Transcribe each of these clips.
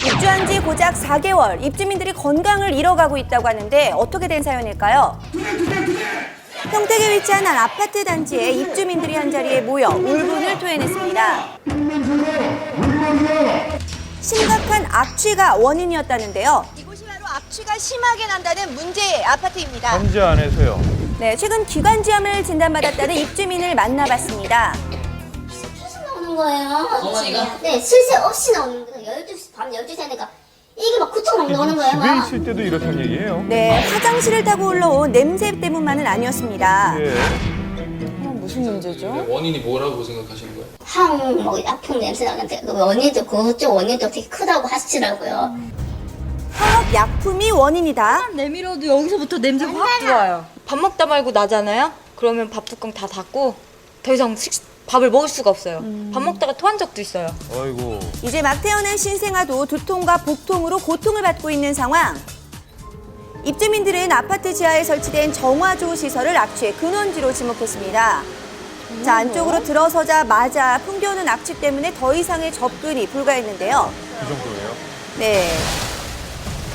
입주한 지 고작 4개월, 입주민들이 건강을 잃어가고 있다고 하는데 어떻게 된 사연일까요? 평택에 위치한 한 아파트 단지에 입주민들이 한자리에 모여 울분을 토해냈습니다. 심각한 악취가 원인이었다는데요. 이곳이 바로 악취가 심하게 난다는 문제의 아파트입니다. 단지 안에서요. 네, 최근 기관지암을 진단받았다는 입주민을 만나봤습니다. 나오는 거예요. 어머니가? 네, 쉴 새 없이 나오는 거예요. 12시, 밤 12시 되니까 이게 막 구청 막 나오는 거예요. 집에 막. 있을 때도 이렇다는 얘기예요. 네, 화장실을 타고 올라온 냄새 때문만은 아니었습니다. 예. 무슨 문제죠? 원인이 뭐라고 생각하시는 거예요? 항, 뭐, 약품 냄새 나는데, 그 원인도, 그쪽 원인도 되게 크다고 하시더라고요. 화학 약품이 원인이다. 내밀어도 여기서부터 냄새가 확 들어와요. 밥 먹다 말고 나잖아요? 그러면 밥 뚜껑 다 닫고 더 이상 밥을 먹을 수가 없어요. 밥 먹다가 토한 적도 있어요. 아이고. 이제 막 태어난 신생아도 두통과 복통으로 고통을 받고 있는 상황. 입주민들은 아파트 지하에 설치된 정화조 시설을 악취의 근원지로 지목했습니다. 자, 안쪽으로 들어서자마자 풍겨오는 악취 때문에 더 이상의 접근이 불가했는데요. 그 정도예요? 네.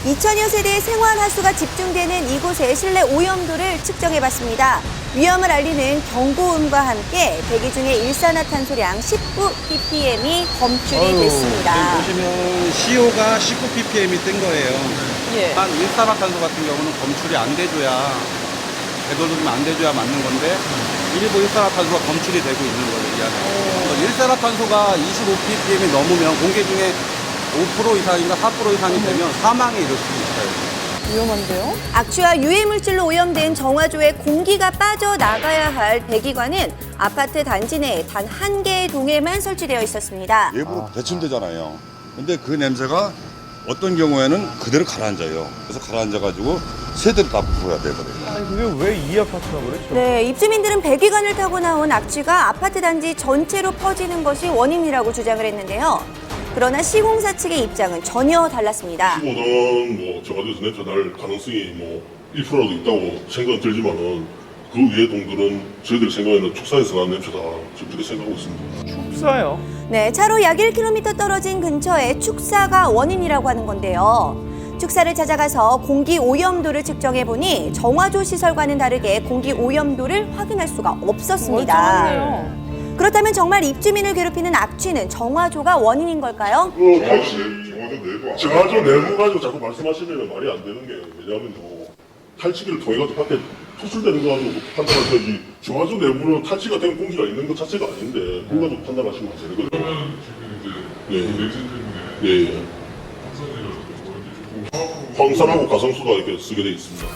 2000여 세대의 생활 하수가 집중되는 이곳의 실내 오염도를 측정해봤습니다. 위험을 알리는 경고음과 함께 대기 중에 일산화탄소량 19ppm이 검출이 됐습니다. 지금 보시면 CO가 19ppm이 뜬 거예요. 예. 한 일산화탄소 같은 경우는 검출이 안 돼줘야, 되도록이면 안 돼줘야 맞는 건데 일부 일산화탄소가 검출이 되고 있는 거예요, 이 안에. 일산화탄소가 25ppm이 넘으면 공기 중에 5% 이상인가 4% 이상이 되면 사망에 이를 수 있어요. 악취와 유해물질로 오염된 정화조에 공기가 빠져나가야 할 배기관은 아파트 단지 내에 단 한 개의 동에만 설치되어 있었습니다. 내부로 배출되잖아요. 근데 그 냄새가 어떤 경우에는 그대로 가라앉아요. 그래서 가라앉아가지고 세대를 다 부숴야 돼버려요. 아니, 그게 왜 이 아파트가 그랬죠? 네, 입주민들은 배기관을 타고 나온 악취가 아파트 단지 전체로 퍼지는 것이 원인이라고 주장을 했는데요. 그러나 시공사 측의 입장은 전혀 달랐습니다. 시공은 뭐 정화조에서 냄새 날 가능성이 뭐 1%라도 있다고 생각은 들지만은 그 위의 동들은 저희들이 생각하는 축사에서 나는 냄새다 지금 그렇게 생각하고 있습니다. 축사요? 네, 차로 약 1km 떨어진 근처에 축사가 원인이라고 하는 건데요. 축사를 찾아가서 공기 오염도를 측정해보니 정화조 시설과는 다르게 공기 오염도를 확인할 수가 없었습니다. 그렇다면 정말 입주민을 괴롭히는 악취는 정화조가 원인인 걸까요? 정화조 내부 가지고 자꾸 말씀하시면 말이 안 되는 게 왜냐하면요 탈취기를 통해 가지고 밖에 토출되는 거 가지고 판단하셔야지 정화조 내부는 탈취가 된 공기가 있는 것 자체가 아닌데 그거 가지고 판단하시면 되거든요. 그러면 지금 이제 네. 황산하고 가성수가 이렇게 쓰게 돼 있습니다.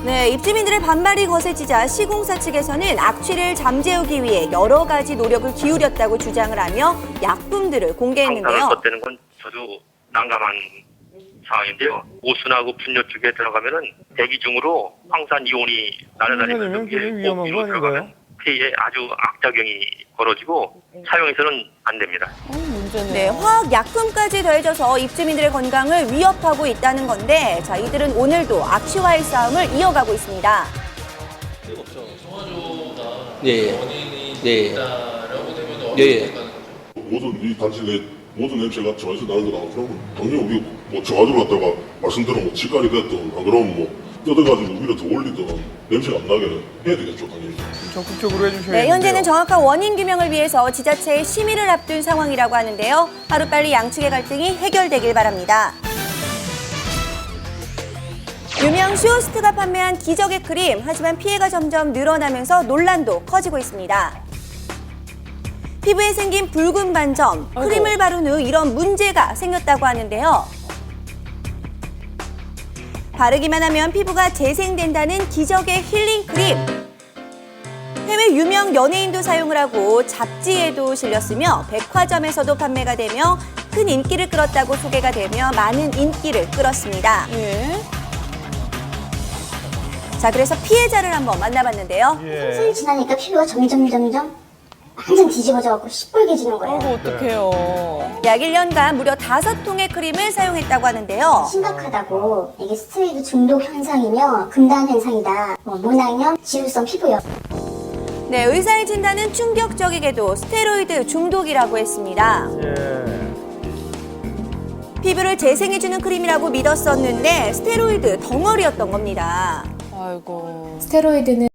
네, 입주민들의 반발이 거세지자 시공사 측에서는 악취를 잠재우기 위해 여러 가지 노력을 기울였다고 주장을 하며 약품들을 공개했는데요. 황산을 쏟대는 건 저도 난감한 상황인데요. 오순하고 분뇨 쪽에 들어가면은 대기 중으로 황산 이온이 날아다니면서 굉장히 위험한 거 아닌가요? 폐에 아주 악작용이 벌어지고 사용해서는 안 됩니다. 네, 화학 약품까지 더해져서 입주민들의 건강을 위협하고 있다는 건데, 자, 이들은 오늘도 악취와의 싸움을 이어가고 있습니다. 예. 예. 예. 모든 이 단지 내 모든 냄새가 정화에서 나는 거다. 그러면 당연히 우리 뭐 정화조를 갖다가 말씀대로 뭐 치과리 됐든 안 그러면 뭐 뜯어가지고 위로 더 올리든 냄새가 안 나게 해야 되겠죠, 당연히. 적극적으로 해주셔야 네, 현재는 되는데요. 정확한 원인 규명을 위해서 지자체의 심의를 앞둔 상황이라고 하는데요. 하루빨리 양측의 갈등이 해결되길 바랍니다. 유명 슈어스트가 판매한 기적의 크림, 하지만 피해가 점점 늘어나면서 논란도 커지고 있습니다. 피부에 생긴 붉은 반점, 크림을 바른 후 이런 문제가 생겼다고 하는데요. 바르기만 하면 피부가 재생된다는 기적의 힐링 크림. 해외 유명 연예인도 사용을 하고 잡지에도 실렸으며 백화점에서도 판매가 되며 큰 인기를 끌었다고 소개가 되며 많은 인기를 끌었습니다. 자, 그래서 피해자를 한번 만나봤는데요. 수이 지나니까 피부가 점점 완전 뒤집어져갖고 시뻘개지는 거예요. 어떡해요. 약 1년간 무려 5통의 크림을 사용했다고 하는데요. 심각하다고 이게 스테로이드 중독 현상이며 금단 현상이다. 뭐 모낭염, 지루성 피부염. 네, 의사의 진단은 충격적이게도 스테로이드 중독이라고 했습니다. 예. 피부를 재생해주는 크림이라고 믿었었는데 스테로이드 덩어리였던 겁니다. 스테로이드는